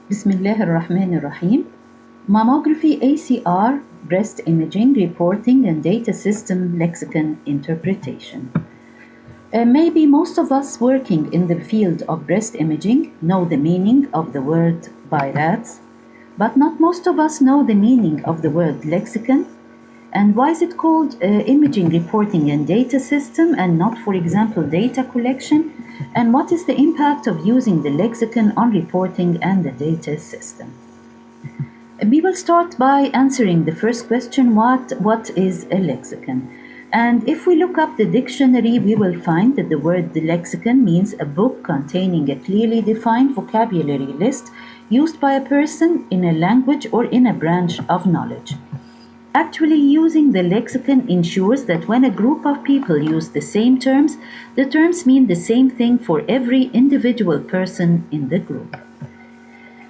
Bismillah ar-Rahman ar-Rahim. Mammography ACR, breast imaging, reporting and data system lexicon interpretation. Maybe most of us working in the field of breast imaging know the meaning of the word BI-RADS, but not most of us know the meaning of the word lexicon. And why is it called imaging reporting and data system and not, for example, data collection? And what is the impact of using the lexicon on reporting and the data system? We will start by answering the first question, what is a lexicon? And if we look up the dictionary, we will find that the word lexicon means a book containing a clearly defined vocabulary list used by a person in a language or in a branch of knowledge. Actually, using the lexicon ensures that when a group of people use the same terms, the terms mean the same thing for every individual person in the group.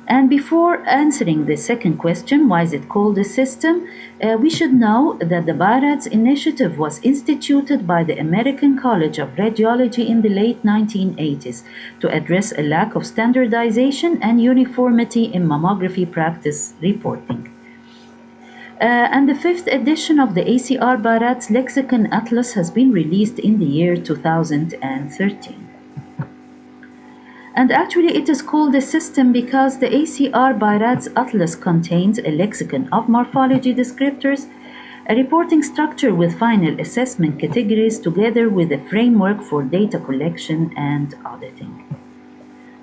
And before answering the second question, why is it called a system, we should know that the BI-RADS initiative was instituted by the American College of Radiology in the late 1980s to address a lack of standardization and uniformity in mammography practice reporting. And the fifth edition of the ACR BI-RADS Lexicon Atlas has been released in the year 2013. And actually it is called a system because the ACR BI-RADS Atlas contains a lexicon of morphology descriptors, a reporting structure with final assessment categories together with a framework for data collection and auditing.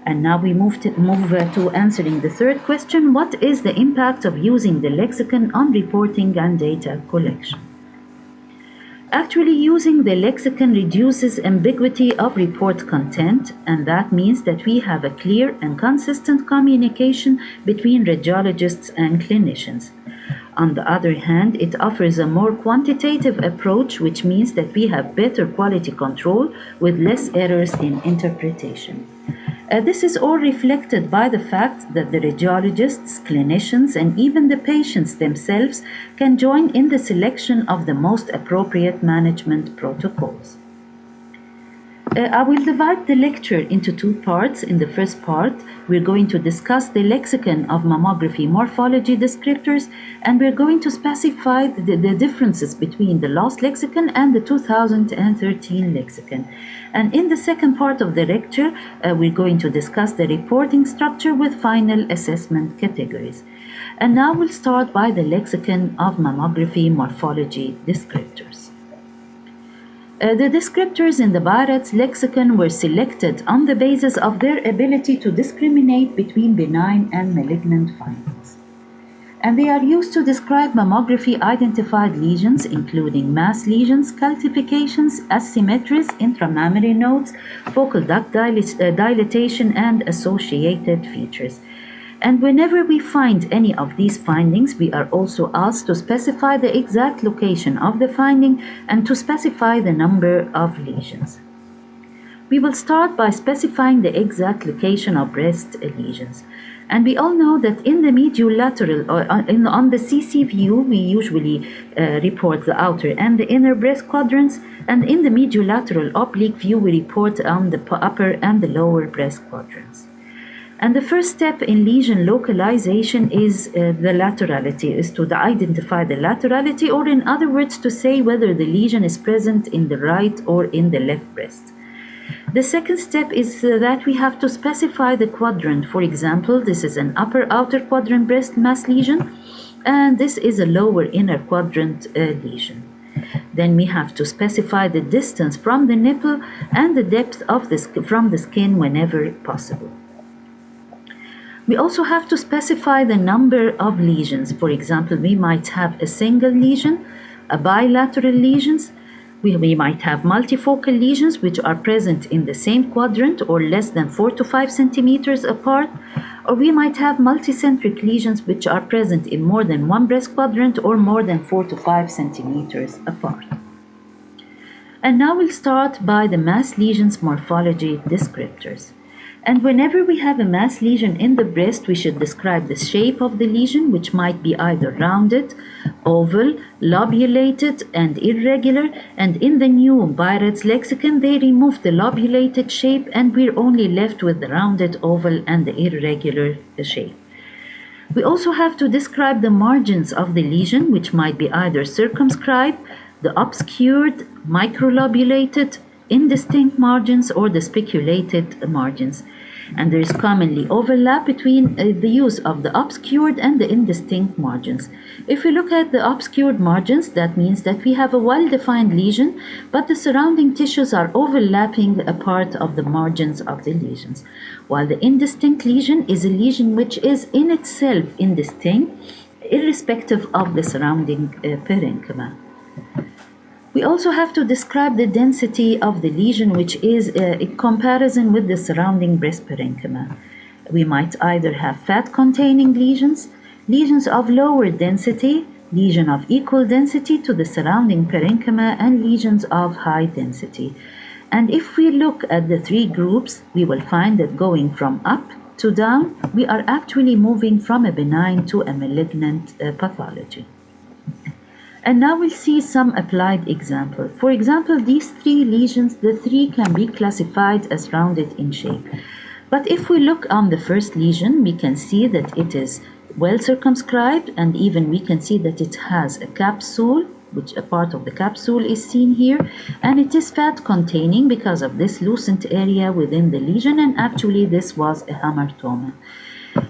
And now we move to answering the third question, what is the impact of using the lexicon on reporting and data collection? Actually, using the lexicon reduces ambiguity of report content, and that means that we have a clear and consistent communication between radiologists and clinicians. On the other hand, it offers a more quantitative approach, which means that we have better quality control with less errors in interpretation. This is all reflected by the fact that the radiologists, clinicians, and even the patients themselves can join in the selection of the most appropriate management protocols. I will divide the lecture into two parts. In the first part, we're going to discuss the lexicon of mammography morphology descriptors, and we're going to specify the differences between the last lexicon and the 2013 lexicon. And in the second part of the lecture, we're going to discuss the reporting structure with final assessment categories. And now we'll start by the lexicon of mammography morphology descriptors. The descriptors in the BI-RADS lexicon were selected on the basis of their ability to discriminate between benign and malignant findings. And they are used to describe mammography-identified lesions, including mass lesions, calcifications, asymmetries, intramammary nodes, focal duct dilatation, and associated features. And whenever we find any of these findings, we are also asked to specify the exact location of the finding and to specify the number of lesions. We will start by specifying the exact location of breast lesions. And we all know that in the medial lateral, or on the CC view, we usually report the outer and the inner breast quadrants, and in the medial lateral oblique view, we report on the upper and the lower breast quadrants. And the first step in lesion localization is the laterality, is to identify the laterality, or in other words, to say whether the lesion is present in the right or in the left breast. The second step is that we have to specify the quadrant. For example, this is an upper outer quadrant breast mass lesion, and this is a lower inner quadrant lesion. Then we have to specify the distance from the nipple and the depth of from the skin whenever possible. We also have to specify the number of lesions. For example, we might have a single lesion, a bilateral lesions. We might have multifocal lesions which are present in the same quadrant or less than 4 to 5 centimeters apart. Or we might have multicentric lesions which are present in more than one breast quadrant or more than 4 to 5 centimeters apart. And now we'll start by the mass lesions morphology descriptors. And whenever we have a mass lesion in the breast, we should describe the shape of the lesion, which might be either rounded, oval, lobulated, and irregular. And in the new BI-RADS lexicon, they removed the lobulated shape, and we're only left with the rounded, oval, and the irregular shape. We also have to describe the margins of the lesion, which might be either circumscribed, the obscured, microlobulated, indistinct margins, or the speculated margins. And there is commonly overlap between the use of the obscured and the indistinct margins. If we look at the obscured margins, that means that we have a well-defined lesion, but the surrounding tissues are overlapping a part of the margins of the lesions. While the indistinct lesion is a lesion which is in itself indistinct, irrespective of the surrounding parenchyma. We also have to describe the density of the lesion, which is in comparison with the surrounding breast parenchyma. We might either have fat-containing lesions, lesions of lower density, lesion of equal density to the surrounding parenchyma, and lesions of high density. And if we look at the three groups, we will find that going from up to down, we are actually moving from a benign to a malignant pathology. And now we'll see some applied examples. For example, these three lesions, the three can be classified as rounded in shape. But if we look on the first lesion, we can see that it is well circumscribed, and even we can see that it has a capsule, which a part of the capsule is seen here, and it is fat containing because of this lucent area within the lesion, and actually this was a hamartoma.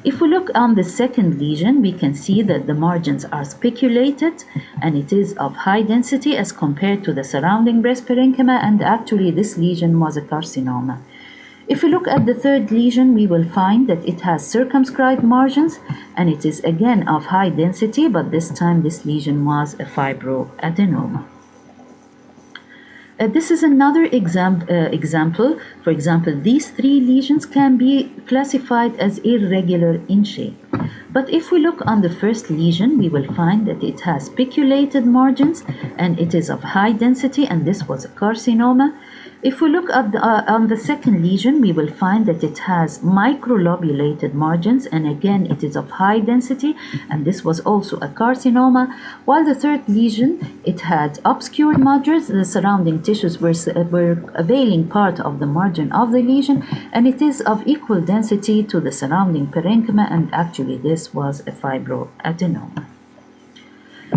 If we look on the second lesion, we can see that the margins are speculated and it is of high density as compared to the surrounding breast parenchyma, and actually this lesion was a carcinoma. If we look at the third lesion, we will find that it has circumscribed margins and it is again of high density, but this time this lesion was a fibroadenoma. This is another example. For example, these three lesions can be classified as irregular in shape. But if we look on the first lesion, we will find that it has speculated margins and it is of high density, and this was a carcinoma. If we look at on the second lesion, we will find that it has microlobulated margins, and again it is of high density, and this was also a carcinoma. While the third lesion, it had obscured margins, the surrounding tissues were availing part of the margin of the lesion, and it is of equal density to the surrounding parenchyma, and actually this was a fibroadenoma.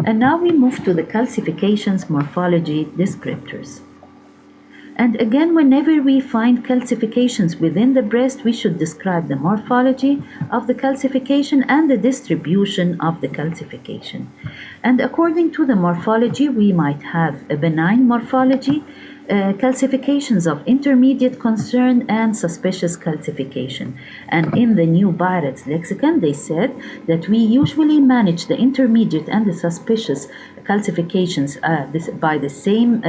And now we move to the calcifications, morphology, descriptors. And again, whenever we find calcifications within the breast, we should describe the morphology of the calcification and the distribution of the calcification. And according to the morphology, we might have a benign morphology, calcifications of intermediate concern, and suspicious calcification. And in the new BI-RADS lexicon, they said that we usually manage the intermediate and the suspicious calcifications by the same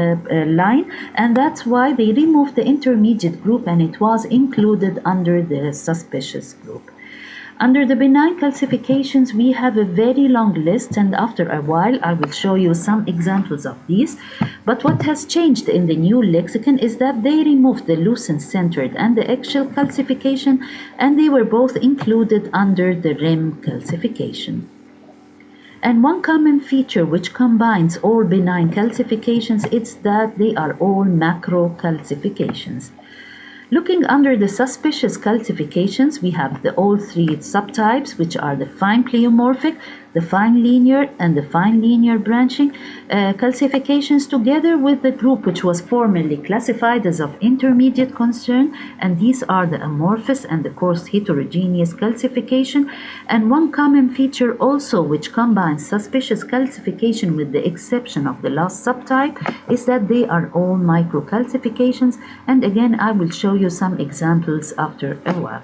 line, and that's why they removed the intermediate group and it was included under the suspicious group. Under the benign calcifications, we have a very long list, and after a while I will show you some examples of these. But what has changed in the new lexicon is that they removed the lucent-centered and the eggshell calcification, and they were both included under the rim calcification. And one common feature which combines all benign calcifications is that they are all macro calcifications. Looking under the suspicious calcifications, we have all three subtypes, which are the fine pleomorphic, the fine linear, and the fine linear branching calcifications, together with the group which was formerly classified as of intermediate concern, and these are the amorphous and the coarse heterogeneous calcification. And one common feature also which combines suspicious calcification with the exception of the last subtype is that they are all microcalcifications, and again I will show you some examples after a while.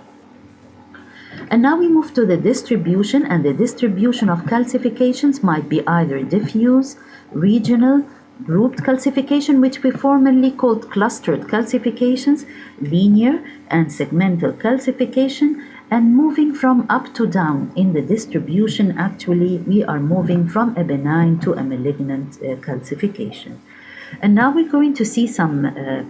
And now we move to the distribution, and the distribution of calcifications might be either diffuse, regional, grouped calcification, which we formerly called clustered calcifications, linear and segmental calcification, and moving from up to down in the distribution, actually we are moving from a benign to a malignant calcification. And now we're going to see some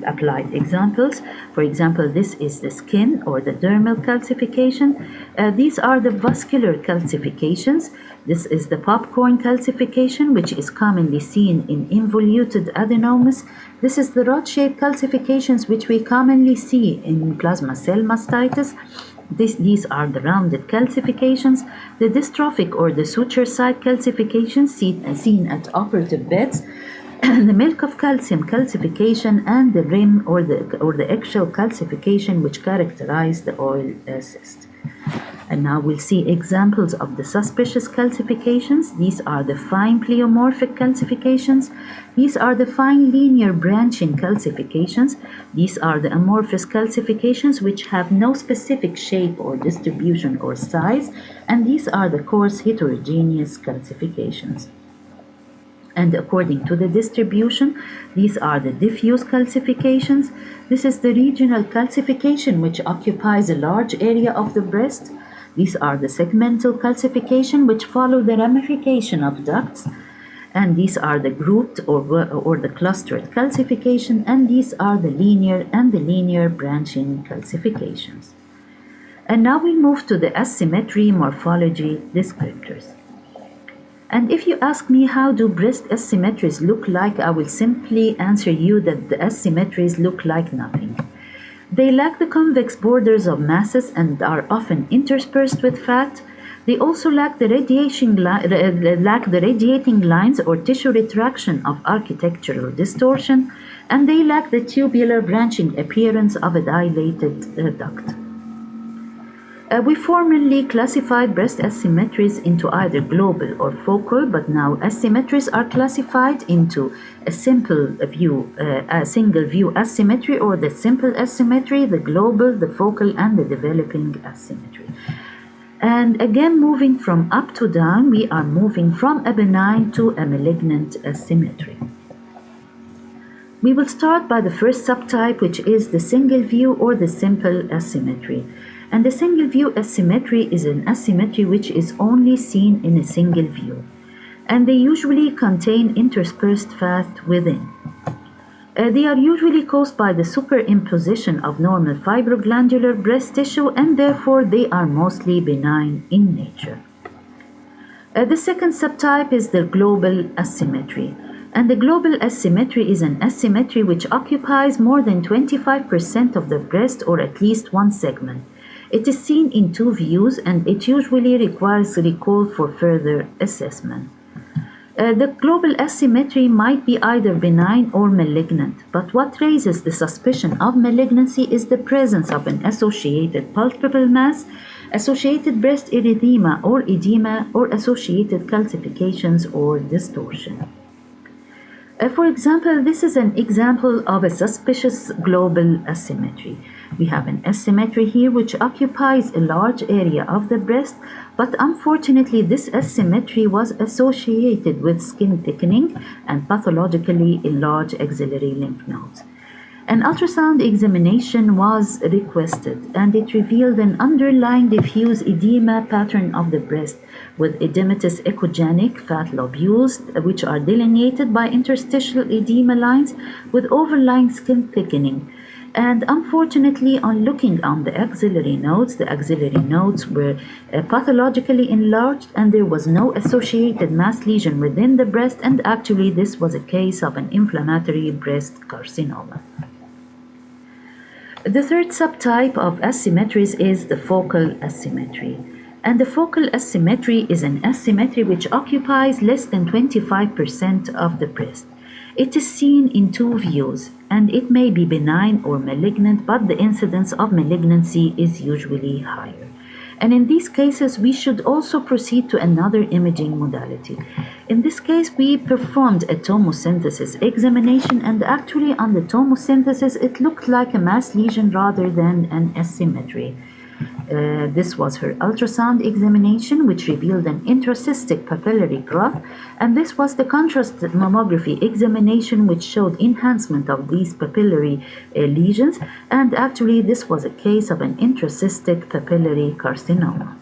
applied examples. For example, this is the skin or the dermal calcification. These are the vascular calcifications. This is the popcorn calcification, which is commonly seen in involuted adenomas. This is the rod-shaped calcifications, which we commonly see in plasma cell mastitis. These are the rounded calcifications, the dystrophic or the suture site calcifications seen at operative beds, the milk of calcium calcification, and the rim or the eggshell calcification which characterize the oil cyst. And now we'll see examples of the suspicious calcifications. These are the fine pleomorphic calcifications. These are the fine linear branching calcifications. These are the amorphous calcifications which have no specific shape or distribution or size. And these are the coarse heterogeneous calcifications. And according to the distribution, these are the diffuse calcifications. This is the regional calcification which occupies a large area of the breast. These are the segmental calcification which follow the ramification of ducts. And these are the grouped or the clustered calcification. And these are the linear and the linear branching calcifications. And now we move to the asymmetry morphology descriptors. And if you ask me how do breast asymmetries look like, I will simply answer you that the asymmetries look like nothing. They lack the convex borders of masses and are often interspersed with fat. They also lack the radiating lines or tissue retraction of architectural distortion, and they lack the tubular branching appearance of a dilated duct. We formerly classified breast asymmetries into either global or focal, but now asymmetries are classified into a single view asymmetry or the simple asymmetry, the global, the focal, and the developing asymmetry. And again, moving from up to down, we are moving from a benign to a malignant asymmetry. We will start by the first subtype, which is the single view or the simple asymmetry. And the single view asymmetry is an asymmetry which is only seen in a single view. And they usually contain interspersed fat within. They are usually caused by the superimposition of normal fibroglandular breast tissue, and therefore they are mostly benign in nature. The second subtype is the global asymmetry. And the global asymmetry is an asymmetry which occupies more than 25% of the breast or at least one segment. It is seen in two views and it usually requires recall for further assessment. The global asymmetry might be either benign or malignant, but what raises the suspicion of malignancy is the presence of an associated palpable mass, associated breast erythema or edema, or associated calcifications or distortion. For example, this is an example of a suspicious global asymmetry. We have an asymmetry here which occupies a large area of the breast, but unfortunately this asymmetry was associated with skin thickening and pathologically enlarged axillary lymph nodes. An ultrasound examination was requested and it revealed an underlying diffuse edema pattern of the breast with edematous echogenic fat lobules which are delineated by interstitial edema lines with overlying skin thickening. And unfortunately, on looking on the axillary nodes were pathologically enlarged and there was no associated mass lesion within the breast, and actually this was a case of an inflammatory breast carcinoma. The third subtype of asymmetries is the focal asymmetry. And the focal asymmetry is an asymmetry which occupies less than 25% of the breast. It is seen in two views, and it may be benign or malignant, but the incidence of malignancy is usually higher. And in these cases, we should also proceed to another imaging modality. In this case, we performed a tomosynthesis examination, and actually on the tomosynthesis, it looked like a mass lesion rather than an asymmetry. This was her ultrasound examination, which revealed an intracystic papillary growth, and this was the contrast mammography examination, which showed enhancement of these papillary lesions, and actually this was a case of an intracystic papillary carcinoma.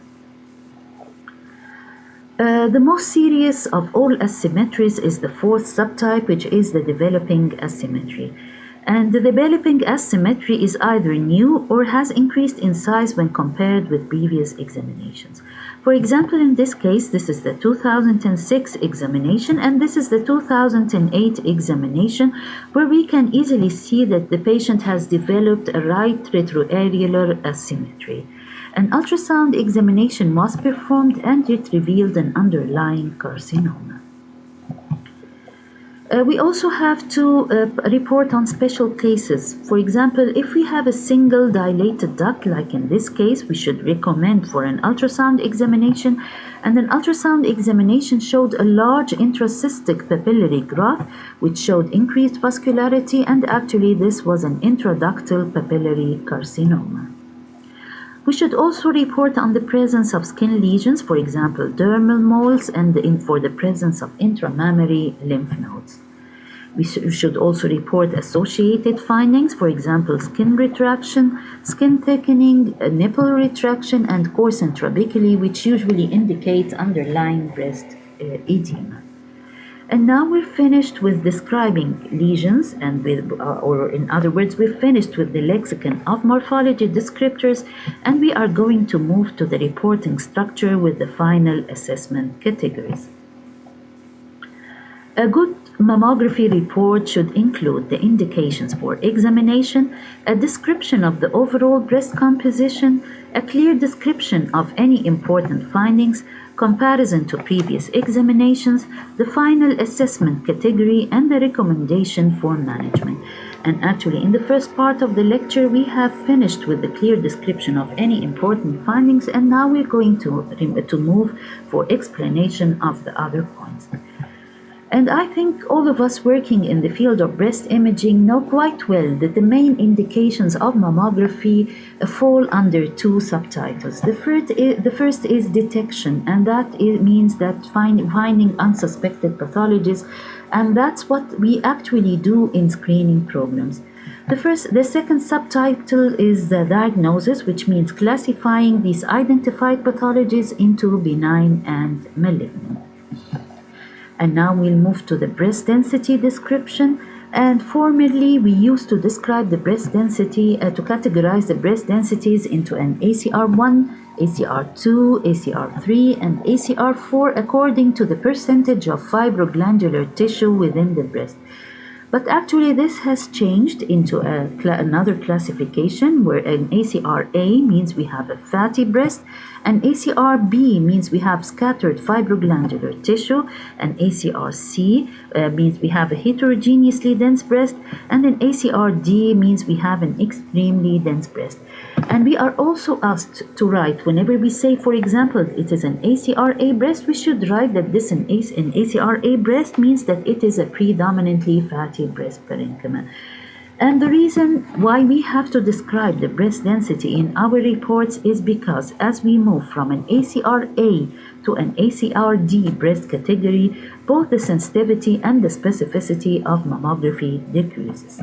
The most serious of all asymmetries is the fourth subtype, which is the developing asymmetry. And the developing asymmetry is either new or has increased in size when compared with previous examinations. For example, in this case, this is the 2006 examination and this is the 2008 examination, where we can easily see that the patient has developed a right retroareolar asymmetry. An ultrasound examination was performed and it revealed an underlying carcinoma. We also have to report on special cases. For example, if we have a single dilated duct, like in this case, we should recommend for an ultrasound examination, and an ultrasound examination showed a large intracystic papillary growth, which showed increased vascularity, and actually this was an intraductal papillary carcinoma. We should also report on the presence of skin lesions, for example, dermal moles, and for the presence of intramammary lymph nodes. We should also report associated findings, for example, skin retraction, skin thickening, nipple retraction, and coarse intrabeculae, which usually indicate underlying breast edema. And now we're finished with describing lesions, and or in other words, we're finished with the lexicon of morphology descriptors, and we are going to move to the reporting structure with the final assessment categories. A good mammography report should include the indications for examination, a description of the overall breast composition, a clear description of any important findings, comparison to previous examinations, the final assessment category, and the recommendation for management. And actually, in the first part of the lecture, we have finished with the clear description of any important findings, and now we're going to move for explanation of the other points. And I think all of us working in the field of breast imaging know quite well that the main indications of mammography fall under two subtitles. The first is detection, and that means that finding unsuspected pathologies, and that's what we actually do in screening programs. The second subtitle is the diagnosis, which means classifying these identified pathologies into benign and malignant. And now we'll move to the breast density description. And formerly, we used to describe the breast density, to categorize the breast densities into an ACR1, ACR2, ACR3, and ACR4 according to the percentage of fibroglandular tissue within the breast. But actually, this has changed into another classification where an ACR-A means we have a fatty breast, an ACR-B means we have scattered fibroglandular tissue, an ACR-C means we have a heterogeneously dense breast, and an ACR-D means we have an extremely dense breast. And we are also asked to write, whenever we say, for example, it is an ACR-A breast, we should write that this an ACR-A breast means that it is a predominantly fatty breast parenchyma. And the reason why we have to describe the breast density in our reports is because as we move from an ACR-A to an ACR-D breast category, both the sensitivity and the specificity of mammography decreases.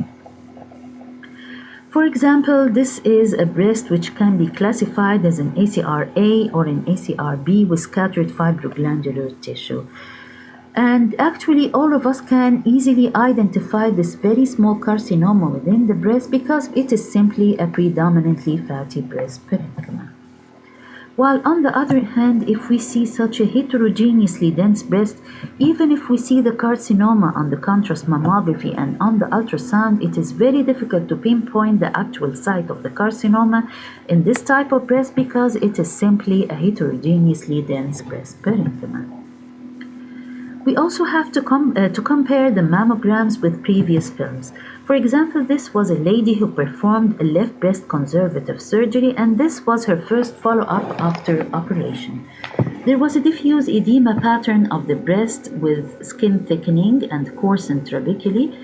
For example, this is a breast which can be classified as an ACR-A or an ACR-B with scattered fibroglandular tissue. And actually, all of us can easily identify this very small carcinoma within the breast because it is simply a predominantly fatty breast parenchyma. While on the other hand, if we see such a heterogeneously dense breast, even if we see the carcinoma on the contrast mammography and on the ultrasound, it is very difficult to pinpoint the actual site of the carcinoma in this type of breast because it is simply a heterogeneously dense breast parenchyma. We also have to compare the mammograms with previous films. For example, this was a lady who performed a left breast conservative surgery, and this was her first follow-up after operation. There was a diffuse edema pattern of the breast with skin thickening and coarse intrabeculae,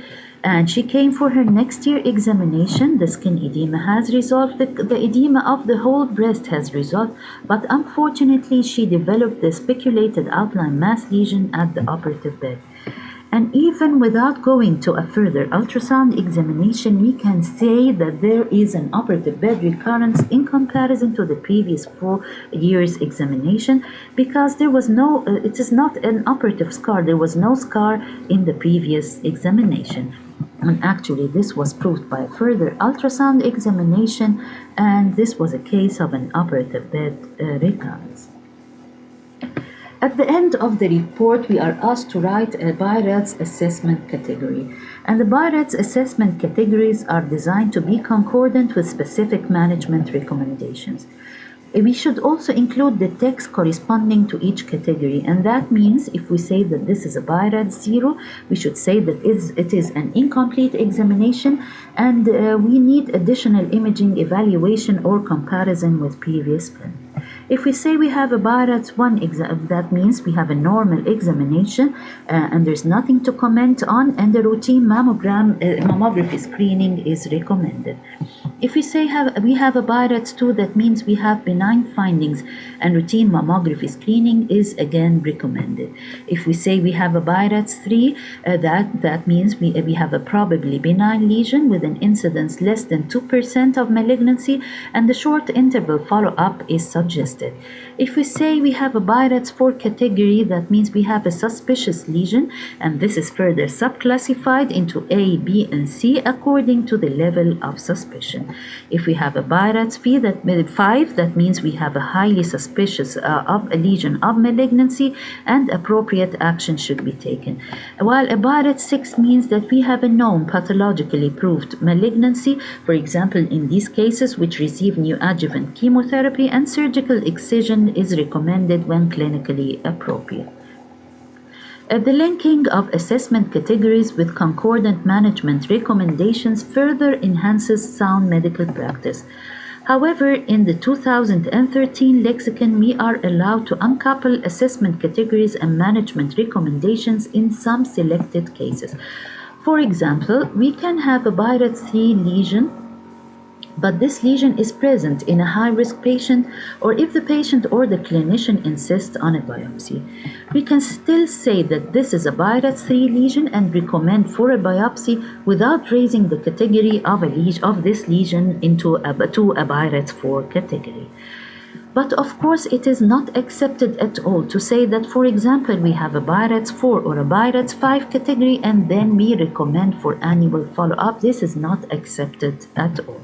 and she came for her next year examination. The skin edema has resolved, the edema of the whole breast has resolved, but unfortunately she developed the speculated outline mass lesion at the operative bed. And even without going to a further ultrasound examination, we can say that there is an operative bed recurrence in comparison to the previous 4 years examination because there was no, it is not an operative scar, there was no scar in the previous examination. And actually, this was proved by a further ultrasound examination, and this was a case of an operative bed recurrence. At the end of the report, we are asked to write a BI-RADS assessment category. And the BI-RADS assessment categories are designed to be concordant with specific management recommendations. We should also include the text corresponding to each category, and that means if we say that this is a BI-RADS 0, we should say that it is an incomplete examination, and we need additional imaging evaluation or comparison with previous film. If we say we have a BI-RADS 1 exam, that means we have a normal examination and there's nothing to comment on, and the routine mammography screening is recommended. If we say we have a BI-RADS 2, that means we have benign findings and routine mammography screening is again recommended. If we say we have a BI-RADS 3, that means we have a probably benign lesion with an incidence less than 2% of malignancy, and the short interval follow-up is suggested. If we say we have a BI-RADS 4 category, that means we have a suspicious lesion, and this is further subclassified into A, B, and C according to the level of suspicion. If we have a BI-RADS 5, that means we have a highly suspicious of a lesion of malignancy, and appropriate action should be taken. While a BI-RADS 6 means that we have a known pathologically proved malignancy, for example, in these cases which receive neoadjuvant chemotherapy, and surgical excision is recommended when clinically appropriate. The linking of assessment categories with concordant management recommendations further enhances sound medical practice. However, in the 2013 lexicon, we are allowed to uncouple assessment categories and management recommendations in some selected cases. For example, we can have a BI-RADS 3 lesion, but this lesion is present in a high-risk patient, or if the patient or the clinician insists on a biopsy. We can still say that this is a BI-RADS 3 lesion and recommend for a biopsy without raising the category of this lesion to a BI-RADS 4 category. But of course, it is not accepted at all to say that, for example, we have a BI-RADS 4 or a BI-RADS 5 category and then we recommend for annual follow-up. This is not accepted at all.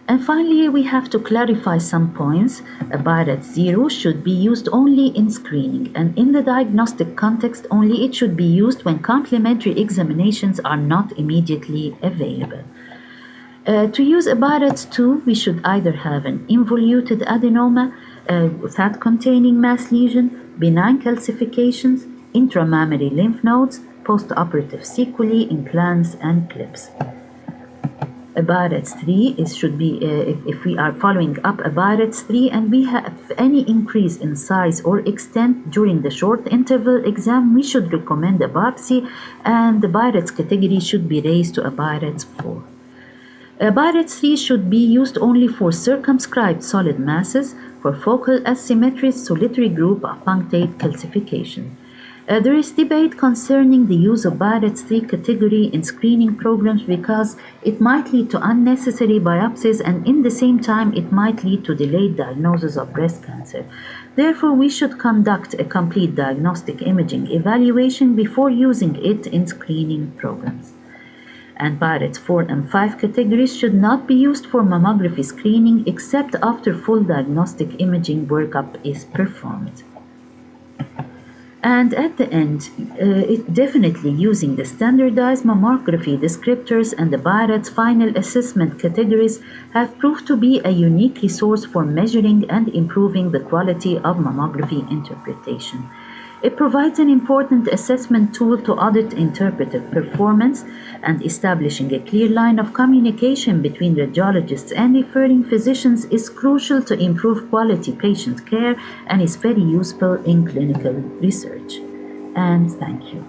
And finally, we have to clarify some points. A BI-RADS 0 should be used only in screening, and in the diagnostic context only. It should be used when complementary examinations are not immediately available. To use a BI-RADS 2, we should either have an involuted adenoma, fat-containing mass lesion, benign calcifications, intramammary lymph nodes, postoperative sequelae, implants, and clips. A BI-RADS 3 should be, if we are following up a BI-RADS 3 and we have any increase in size or extent during the short interval exam, we should recommend a biopsy, and the BI-RADS category should be raised to a BI-RADS 4. A BI-RADS 3 should be used only for circumscribed solid masses, for focal asymmetries, solitary group of punctate calcification. There is debate concerning the use of BI-RADS 3 category in screening programs because it might lead to unnecessary biopsies, and in the same time it might lead to delayed diagnosis of breast cancer. Therefore, we should conduct a complete diagnostic imaging evaluation before using it in screening programs. And BI-RADS 4 and 5 categories should not be used for mammography screening except after full diagnostic imaging workup is performed. And at the end, definitely using the standardized mammography descriptors and the BI-RADS final assessment categories have proved to be a unique resource for measuring and improving the quality of mammography interpretation. It provides an important assessment tool to audit interpretive performance, and establishing a clear line of communication between radiologists and referring physicians is crucial to improve quality patient care and is very useful in clinical research. And thank you.